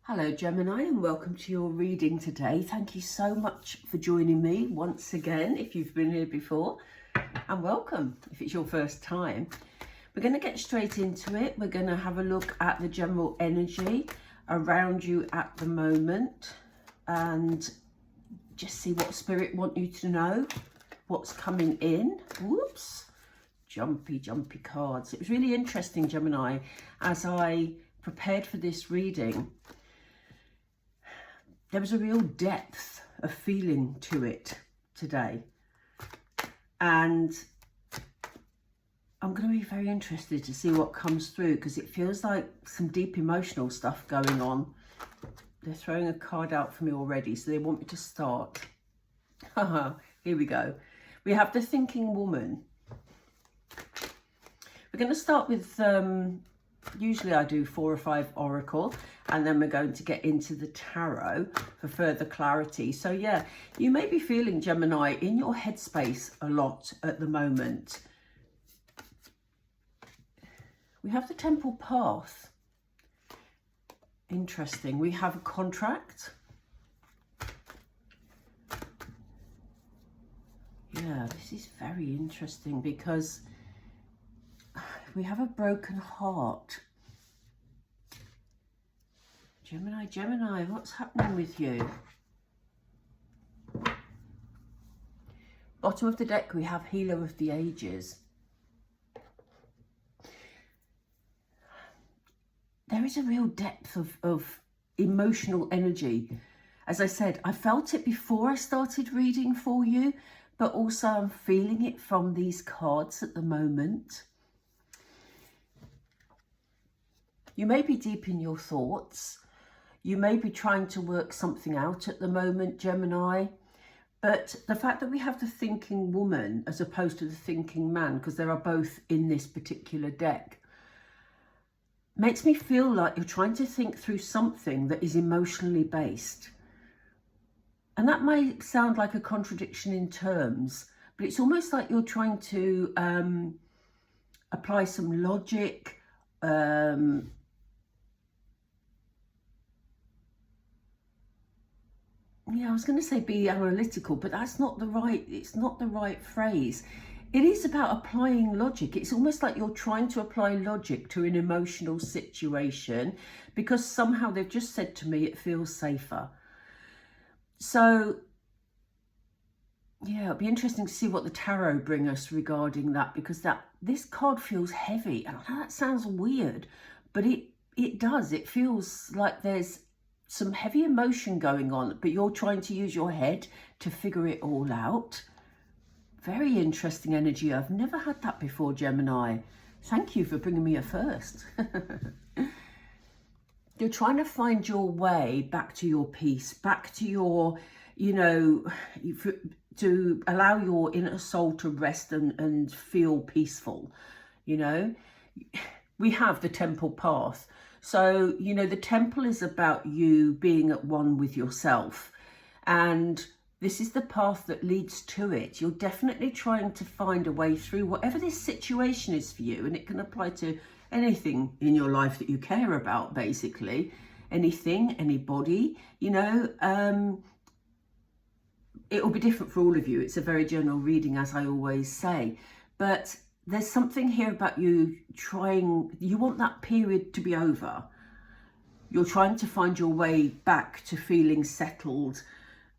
Hello Gemini, and welcome to your reading today. Thank you so much for joining me once again if you've been here before, and welcome if it's your first time. We're going to get straight into it. We're going to have a look at the general energy around you at the moment and just see what Spirit want you to know, what's coming in. Whoops, jumpy cards. It was really interesting, Gemini, as I prepared for this reading. There was a real depth of feeling to it today. And I'm going to be very interested to see what comes through, because it feels like some deep emotional stuff going on. They're throwing a card out for me already, so they want me to start. Here we go. We have the Thinking Woman. We're going to start with, usually I do 4 or 5 oracle, and then we're going to get into the tarot for further clarity. So yeah, you may be feeling, Gemini, in your headspace a lot at the moment. We have the Temple Path. Interesting. We have a contract. Yeah, this is very interesting because we have a broken heart. Gemini, what's happening with you? Bottom of the deck, we have Healer of the Ages. There is a real depth of emotional energy. As I said, I felt it before I started reading for you, but also I'm feeling it from these cards at the moment. You may be deep in your thoughts. You may be trying to work something out at the moment, Gemini. But the fact that we have the Thinking Woman as opposed to the Thinking Man, because there are both in this particular deck, makes me feel like you're trying to think through something that is emotionally based. And that may sound like a contradiction in terms, but it's almost like you're trying to apply some logic, yeah, I was going to say be analytical, but that's not the right, it's not the right phrase. It is about applying logic. It's almost like you're trying to apply logic to an emotional situation because somehow they've just said to me it feels safer. So, yeah, it'll be interesting to see what the tarot bring us regarding that, because this card feels heavy. And I know that sounds weird, but it does. It feels like there's some heavy emotion going on, but you're trying to use your head to figure it all out. Very interesting energy. I've never had that before, Gemini. Thank you for bringing me a first. You're trying to find your way back to your peace, back to your, to allow your inner soul to rest and feel peaceful. We have the Temple Path. So, the temple is about you being at one with yourself. And this is the path that leads to it. You're definitely trying to find a way through whatever this situation is for you. And it can apply to anything in your life that you care about, basically. Anything, anybody, it will be different for all of you. It's a very general reading, as I always say. But there's something here about you you want that period to be over. You're trying to find your way back to feeling settled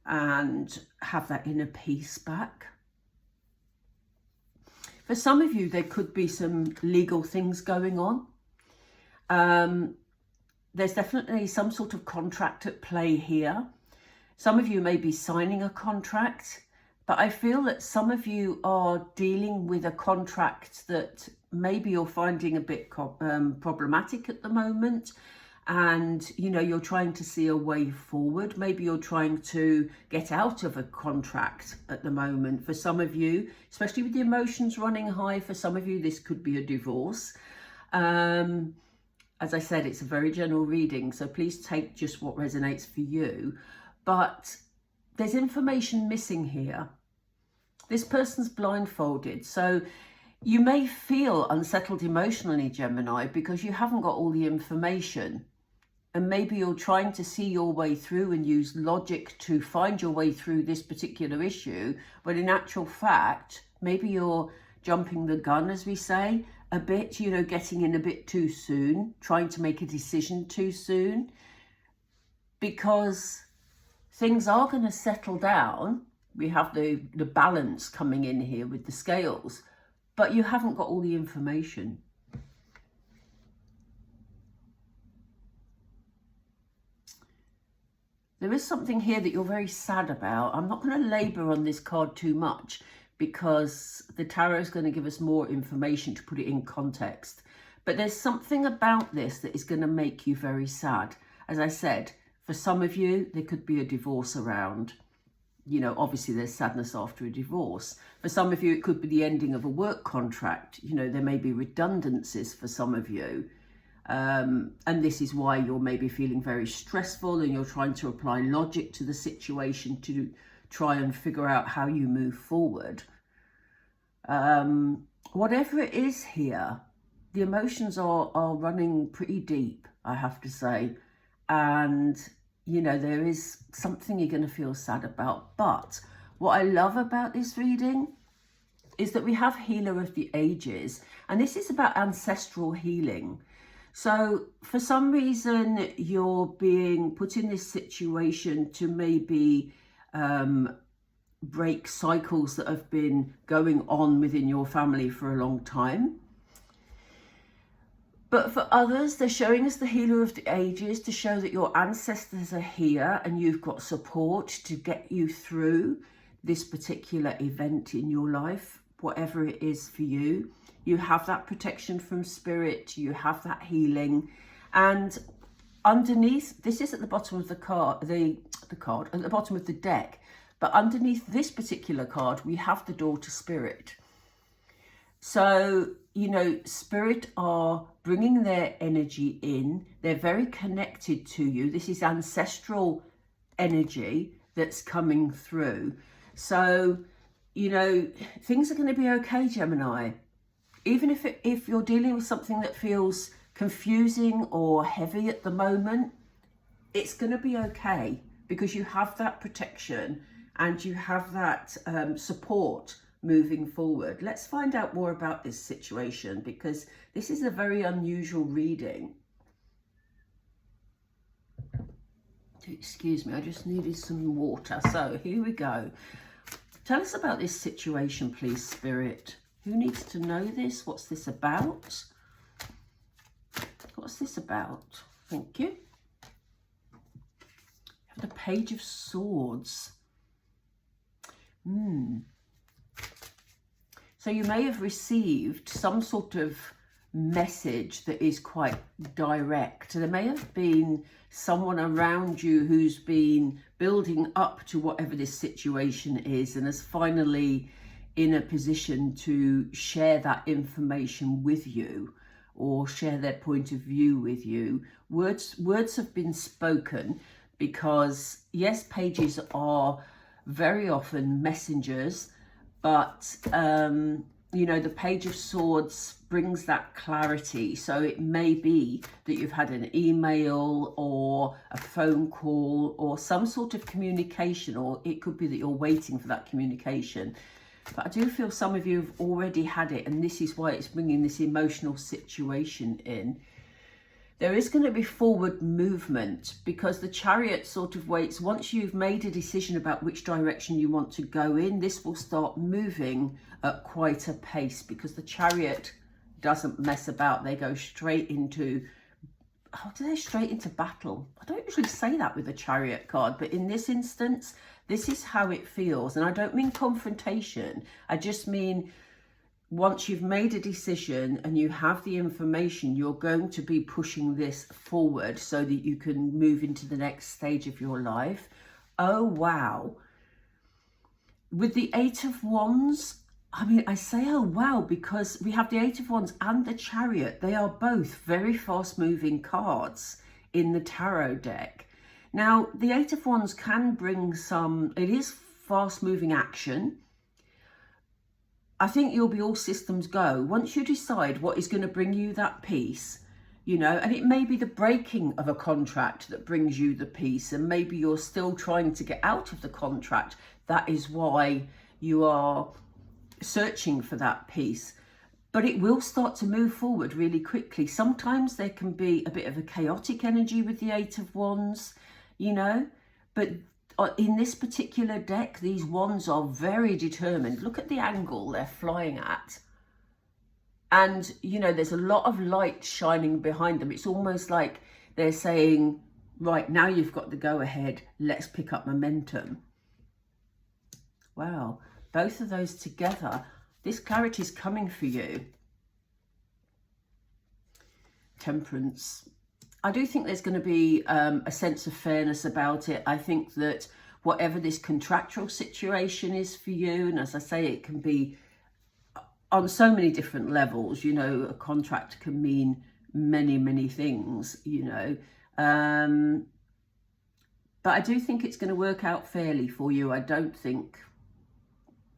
and have that inner peace back. For some of you, there could be some legal things going on. There's definitely some sort of contract at play here. Some of you may be signing a contract, but I feel that some of you are dealing with a contract that maybe you're finding a bit problematic at the moment. And, you're trying to see a way forward. Maybe you're trying to get out of a contract at the moment. For some of you, especially with the emotions running high, for some of you, this could be a divorce. As I said, it's a very general reading, so please take just what resonates for you. But there's information missing here. This person's blindfolded. So you may feel unsettled emotionally, Gemini, because you haven't got all the information. and maybe you're trying to see your way through and use logic to find your way through this particular issue, but in actual fact, maybe you're jumping the gun, as we say, a bit, you know, getting in a bit too soon, trying to make a decision too soon, because things are going to settle down. We have the balance coming in here with the scales, but you haven't got all the information. There is something here that you're very sad about. I'm not going to labour on this card too much because the tarot is going to give us more information to put it in context. But there's something about this that is going to make you very sad. As I said, for some of you, there could be a divorce around. You know, obviously there's sadness after a divorce. For some of you, it could be the ending of a work contract. You know, there may be redundancies for some of you. And this is why you're maybe feeling very stressful and you're trying to apply logic to the situation to try and figure out how you move forward. Whatever it is here, the emotions are running pretty deep, I have to say. And, you know, there is something you're going to feel sad about. But what I love about this reading is that we have Healer of the Ages. And this is about ancestral healing. So for some reason, you're being put in this situation to maybe break cycles that have been going on within your family for a long time. But for others, they're showing us the Healer of the Ages to show that your ancestors are here and you've got support to get you through this particular event in your life, whatever it is for you. You have that protection from spirit, you have that healing. And underneath, this is at the bottom of the card, the card, at the bottom of the deck. But underneath this particular card, we have the door to spirit. So, you know, spirit are bringing their energy in. They're very connected to you. This is ancestral energy that's coming through. So, you know, things are going to be okay, Gemini. Even if you're dealing with something that feels confusing or heavy at the moment, it's going to be okay because you have that protection and you have that support moving forward. Let's find out more about this situation because this is a very unusual reading. Excuse me, I just needed some water. So here we go. Tell us about this situation, please, Spirit. Who needs to know this? What's this about? What's this about? Thank you. The Page of Swords. So you may have received some sort of message that is quite direct. There may have been someone around you who's been building up to whatever this situation is and has finally in a position to share that information with you or share their point of view with you. Words have been spoken because, yes, pages are very often messengers, but, you know, the Page of Swords brings that clarity. So it may be that you've had an email or a phone call or some sort of communication, or it could be that you're waiting for that communication. But I do feel some of you have already had it, and this is why it's bringing this emotional situation in. There is going to be forward movement because the Chariot sort of waits. Once you've made a decision about which direction you want to go in, this will start moving at quite a pace because the Chariot doesn't mess about. They go straight into, straight into battle. I don't usually say that with the Chariot card, but in this instance, this is how it feels. And I don't mean confrontation. I just mean once you've made a decision and you have the information, you're going to be pushing this forward so that you can move into the next stage of your life. Oh, wow. With the Eight of Wands, I mean, I say, oh, wow, because we have the Eight of Wands and the Chariot. They are both very fast-moving cards in the tarot deck. Now, the Eight of Wands can bring some, it is fast-moving action. I think you'll be all systems go. Once you decide what is going to bring you that peace, you know, and it may be the breaking of a contract that brings you the peace, and maybe you're still trying to get out of the contract. That is why you are searching for that peace. But it will start to move forward really quickly. Sometimes there can be a bit of a chaotic energy with the Eight of Wands, you know, but in this particular deck, these wands are very determined. Look at the angle they're flying at. And, you know, there's a lot of light shining behind them. It's almost like they're saying, right, now you've got the go ahead. Let's pick up momentum. Wow. Both of those together. This clarity is coming for you. Temperance. I do think there's going to be a sense of fairness about it. I think that whatever this contractual situation is for you, and as I say, it can be on so many different levels, you know, a contract can mean many, many things, you know. But I do think it's going to work out fairly for you. I don't think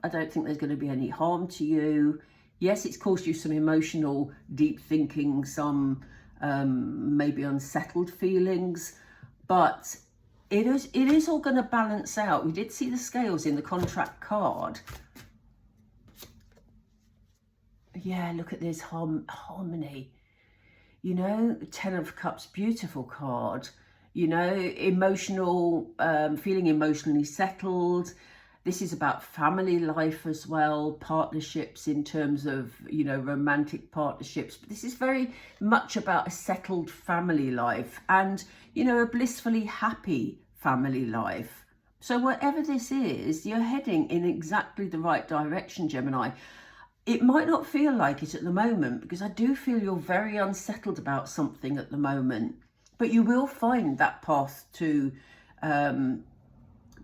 there's going to be any harm to you. Yes, it's caused you some emotional deep thinking, some maybe unsettled feelings, but it is all going to balance out. We did see the scales in the contract card. Yeah, look at this harmony. You know, Ten of Cups, beautiful card. You know, emotional, feeling emotionally settled. This is about family life as well, partnerships in terms of, you know, romantic partnerships. But this is very much about a settled family life and, you know, a blissfully happy family life. So whatever this is, you're heading in exactly the right direction, Gemini. It might not feel like it at the moment because I do feel you're very unsettled about something at the moment. But you will find that path to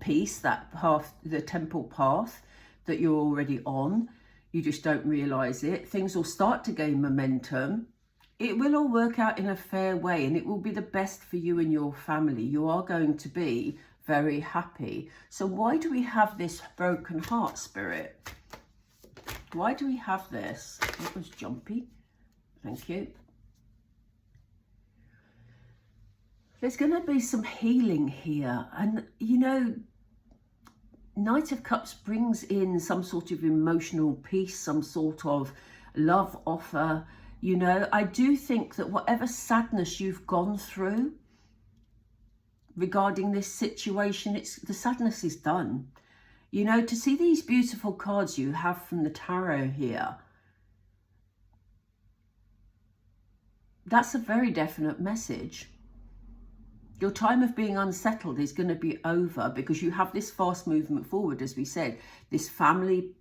peace, that path, the temple path that you're already on. You just don't realise it. Things will start to gain momentum. It will all work out in a fair way and it will be the best for you and your family. You are going to be very happy. So why do we have this broken heart, Spirit? Why do we have this? That was jumpy. Thank you. There's going to be some healing here. And, you know, Knight of Cups brings in some sort of emotional peace, some sort of love offer. You know, I do think that whatever sadness you've gone through regarding this situation, the sadness is done. You know, to see these beautiful cards you have from the tarot here, that's a very definite message. Your time of being unsettled is going to be over because you have this fast movement forward, as we said, this family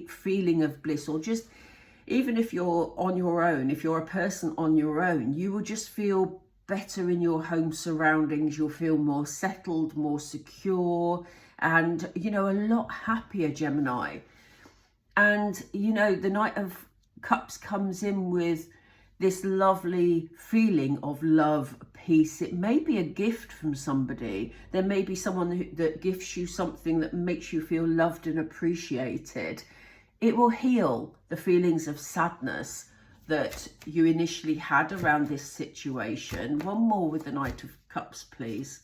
feeling of bliss, or just even if you're on your own, if you're a person on your own, you will just feel better in your home surroundings. You'll feel more settled, more secure, and, you know, a lot happier, Gemini. And, you know, the Knight of Cups comes in with this lovely feeling of love, peace. It may be a gift from somebody. There may be someone that gifts you something that makes you feel loved and appreciated. It will heal the feelings of sadness that you initially had around this situation. One more with the Knight of Cups, please.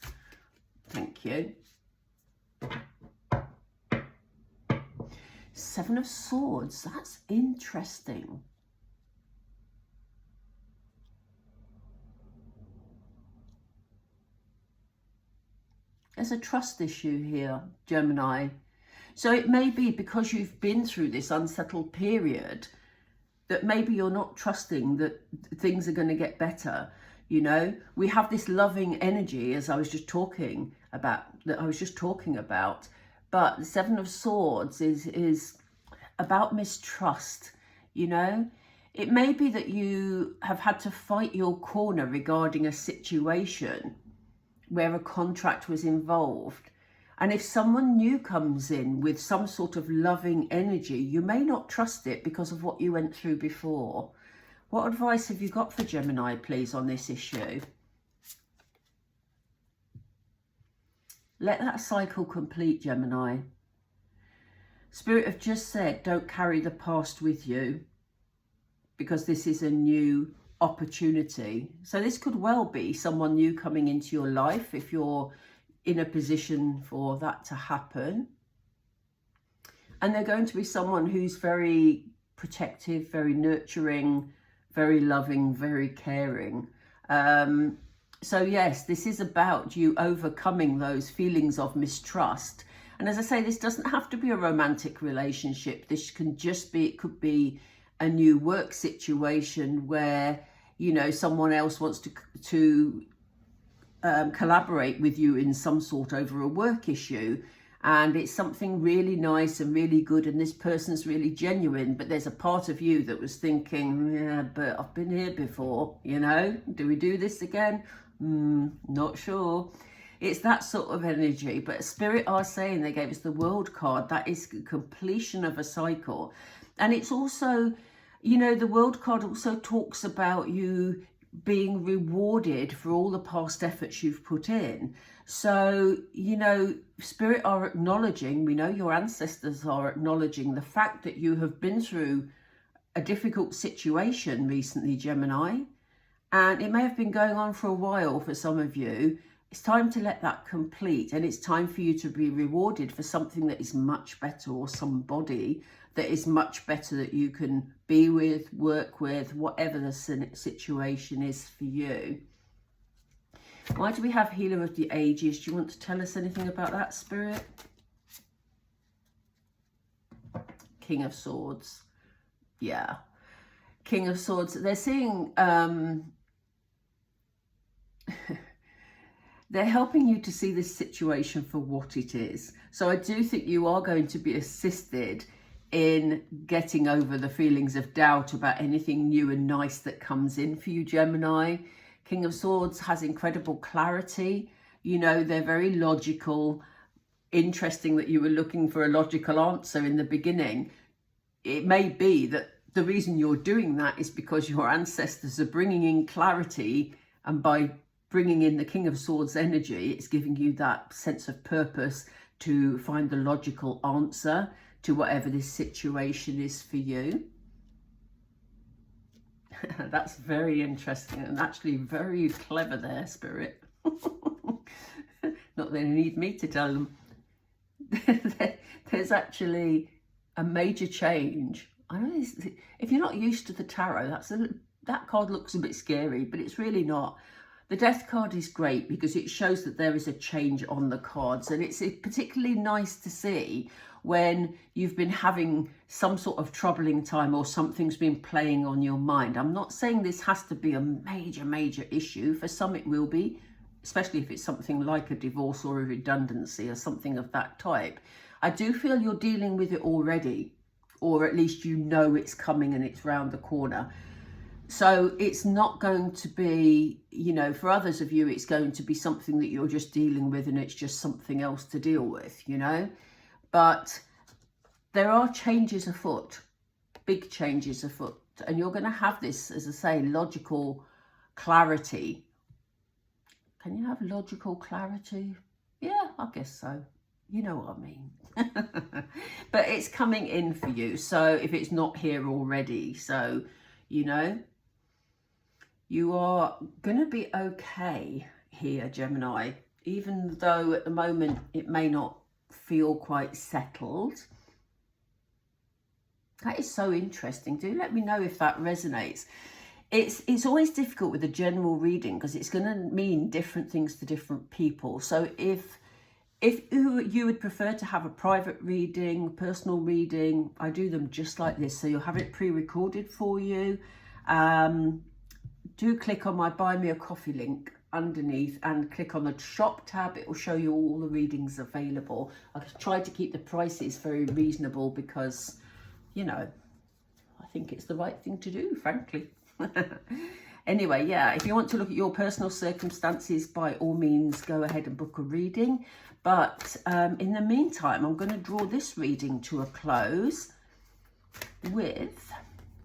Thank you. Seven of Swords. That's interesting. There's a trust issue here, Gemini. So it may be because you've been through this unsettled period that maybe you're not trusting that things are going to get better. You know, we have this loving energy, as I was just talking about, but the Seven of Swords is about mistrust. You know, it may be that you have had to fight your corner regarding a situation where a contract was involved. And if someone new comes in with some sort of loving energy, you may not trust it because of what you went through before. What advice have you got for Gemini, please, on this issue? Let that cycle complete, Gemini. Spirit have just said, don't carry the past with you because this is a new opportunity. So this could well be someone new coming into your life if you're in a position for that to happen. And they're going to be someone who's very protective, very nurturing, very loving, very caring. So yes, this is about you overcoming those feelings of mistrust. And as I say, this doesn't have to be a romantic relationship. This can just be, it could be a new work situation where, you know, someone else wants to collaborate with you in some sort over a work issue. And it's something really nice and really good, and this person's really genuine, but there's a part of you that was thinking, yeah, but I've been here before, you know, do we do this again? Not sure. It's that sort of energy. But Spirit are saying, they gave us the World card, that is completion of a cycle. And it's also, you know, the World card also talks about you being rewarded for all the past efforts you've put in. So, you know, Spirit are acknowledging, we know your ancestors are acknowledging the fact that you have been through a difficult situation recently, Gemini, and it may have been going on for a while for some of you. It's time to let that complete, and it's time for you to be rewarded for something that is much better, or somebody that is much better that you can be with, work with, whatever the situation is for you. Why do we have Healer of the Ages? Do you want to tell us anything about that, Spirit? King of Swords. Yeah. King of Swords. They're seeing... they're helping you to see this situation for what it is. So I do think you are going to be assisted in getting over the feelings of doubt about anything new and nice that comes in for you, Gemini. King of Swords has incredible clarity. You know, they're very logical. Interesting that you were looking for a logical answer in the beginning. It may be that the reason you're doing that is because your ancestors are bringing in clarity, and by bringing in the King of Swords energy, it's giving you that sense of purpose to find the logical answer to whatever this situation is for you. That's very interesting and actually very clever there, Spirit. Not that they need me to tell them. There's actually a major change. I know if you're not used to the tarot, that card looks a bit scary, but it's really not. The Death card is great because it shows that there is a change on the cards, and it's particularly nice to see when you've been having some sort of troubling time or something's been playing on your mind. I'm not saying this has to be a major issue. For some it will be, especially if it's something like a divorce or a redundancy or something of that type. I do feel you're dealing with it already, or at least you know it's coming and it's round the corner. So it's not going to be, you know, for others of you, it's going to be something that you're just dealing with and it's just something else to deal with, you know. But there are changes afoot, big changes afoot. And you're going to have this, as I say, logical clarity. Can you have logical clarity? Yeah, I guess so. You know what I mean. But it's coming in for you. So if it's not here already, so, you know. You are going to be okay here, Gemini, even though at the moment it may not feel quite settled. That is so interesting. Do let me know if that resonates. It's always difficult with a general reading because it's going to mean different things to different people. So if you would prefer to have a private reading, personal reading, I do them just like this. So you'll have it pre-recorded for you. Do click on my Buy Me a Coffee link underneath and click on the shop tab. It will show you all the readings available. I've tried to keep the prices very reasonable because, you know, I think it's the right thing to do, frankly. Anyway, yeah, if you want to look at your personal circumstances, by all means, go ahead and book a reading. But in the meantime, I'm going to draw this reading to a close with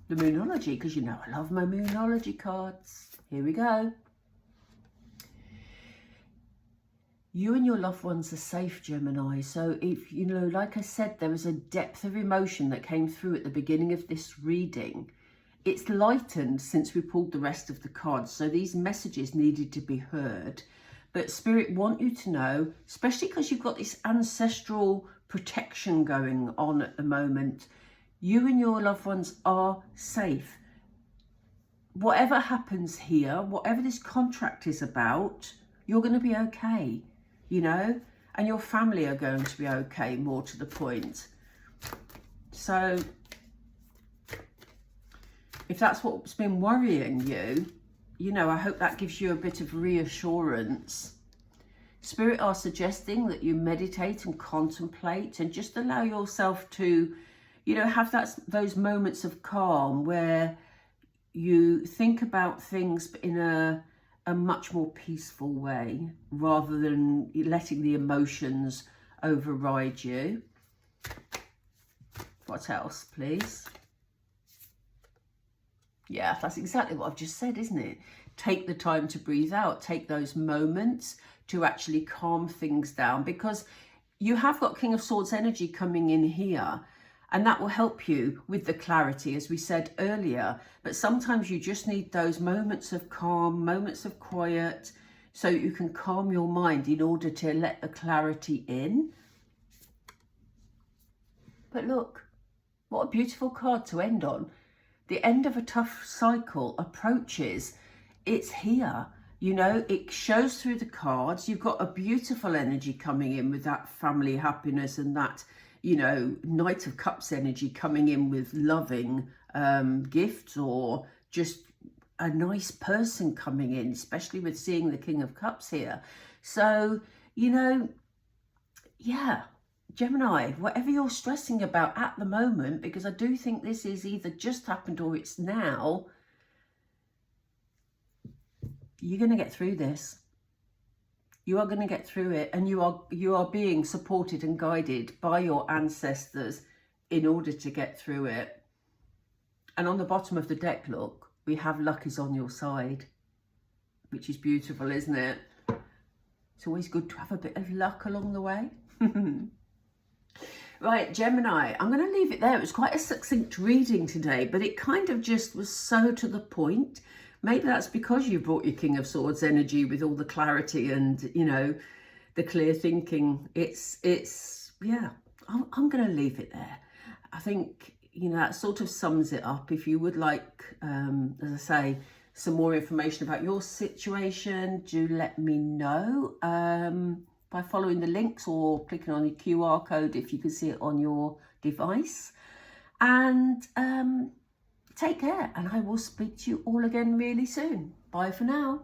the Moonology, because you know I love my Moonology cards. Here we go. You and your loved ones are safe, Gemini. So if, you know, like I said, there was a depth of emotion that came through at the beginning of this reading. it's lightened since we pulled the rest of the cards. So these messages needed to be heard. But Spirit want you to know, especially because you've got this ancestral protection going on at the moment, you and your loved ones are safe. Whatever happens here, whatever this contract is about, you're going to be okay, you know, and your family are going to be okay, more to the point. So if that's what's been worrying you, you know, I hope that gives you a bit of reassurance. Spirit are suggesting that you meditate and contemplate and just allow yourself to, you know, have those moments of calm where you think about things but in a much more peaceful way, rather than letting the emotions override you. What else, please? Yeah, that's exactly what I've just said, isn't it? Take the time to breathe out. Take those moments to actually calm things down, because you have got King of Swords energy coming in here, and that will help you with the clarity, as we said earlier. But sometimes you just need those moments of calm, moments of quiet, so you can calm your mind in order to let the clarity in. But look, what a beautiful card to end on. The end of a tough cycle approaches. It's here. You know, it shows through the cards. You've got a beautiful energy coming in with that family happiness and that, you know, Knight of Cups energy coming in with loving gifts, or just a nice person coming in, especially with seeing the King of Cups here. So, you know, yeah, Gemini, whatever you're stressing about at the moment, because I do think this is either just happened or it's now, you're going to get through this. You are going to get through it, and you are being supported and guided by your ancestors in order to get through it. And on the bottom of the deck, look, we have luck is on your side, which is beautiful, isn't it? It's always good to have a bit of luck along the way. Right, Gemini, I'm going to leave it there. It was quite a succinct reading today, but it kind of just was so to the point. Maybe that's because you brought your King of Swords energy with all the clarity and, you know, the clear thinking. Yeah, I'm going to leave it there. I think, you know, that sort of sums it up. If you would like, as I say, some more information about your situation, do let me know by following the links or clicking on the QR code if you can see it on your device. And take care, and I will speak to you all again really soon. Bye for now.